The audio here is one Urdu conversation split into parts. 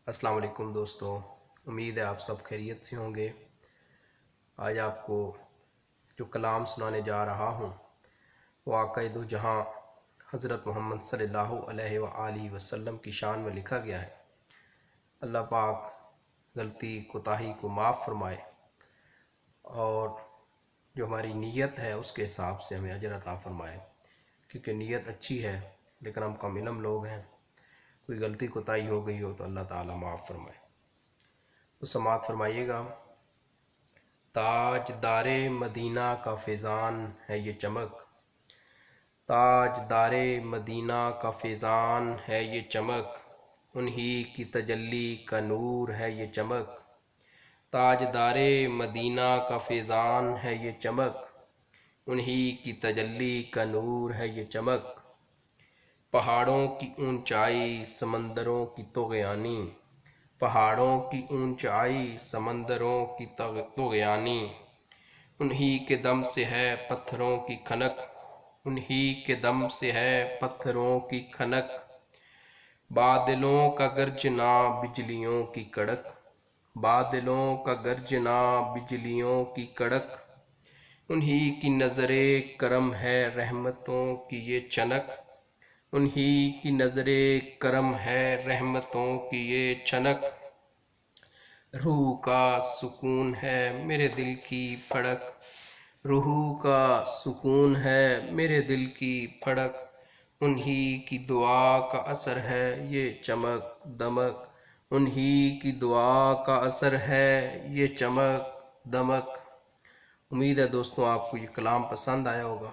السلام علیکم دوستو، امید ہے آپ سب خیریت سے ہوں گے۔ آج آپ کو جو کلام سنانے جا رہا ہوں وہ آقا دو جہاں حضرت محمد صلی اللہ علیہ وآلہ وسلم کی شان میں لکھا گیا ہے۔ اللہ پاک غلطی کوتاہی کو معاف فرمائے اور جو ہماری نیت ہے اس کے حساب سے ہمیں اجر عطا فرمائے، کیونکہ نیت اچھی ہے لیکن ہم کم علم لوگ ہیں۔ کوئی غلطی کوتاہی ہو گئی ہو تو اللہ تعالیٰ معاف فرمائے۔ تو سماعت فرمائیے گا۔ تاج دار مدینہ کا فیضان ہے یہ چمک، تاج دار مدینہ کا فیضان ہے یہ چمک، انہی کی تجلی کا نور ہے یہ چمک، تاج دار مدینہ کا فیضان ہے یہ چمک، انہی کی تجلی کا نور ہے یہ چمک، پہاڑوں کی اونچائی سمندروں کی طغیانی، پہاڑوں کی اونچائی سمندروں کی طغیانی، انہی کے دم سے ہے پتھروں کی کھنک، انہی کے دم سے ہے پتھروں کی کھنک، بادلوں کا گرجنا بجلیوں کی کڑک، بادلوں کا گرجنا بجلیوں کی کڑک، انہی کی نظر کرم ہے رحمتوں کی یہ چنک، انہی کی نظر کرم ہے رحمتوں کی یہ چھنک، روح کا سکون ہے میرے دل کی پھڑک، روح کا سکون ہے میرے دل کی پھڑک، انہی کی دعا کا اثر ہے یہ چمک دمک، انہی کی دعا کا اثر ہے یہ چمک دمک۔ امید ہے دوستوں آپ کو یہ کلام پسند آیا ہوگا۔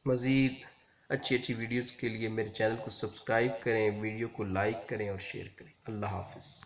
مزید اچھی ویڈیوز کے لیے میرے چینل کو سبسکرائب کریں، ویڈیو کو لائک کریں اور شیئر کریں۔ اللہ حافظ۔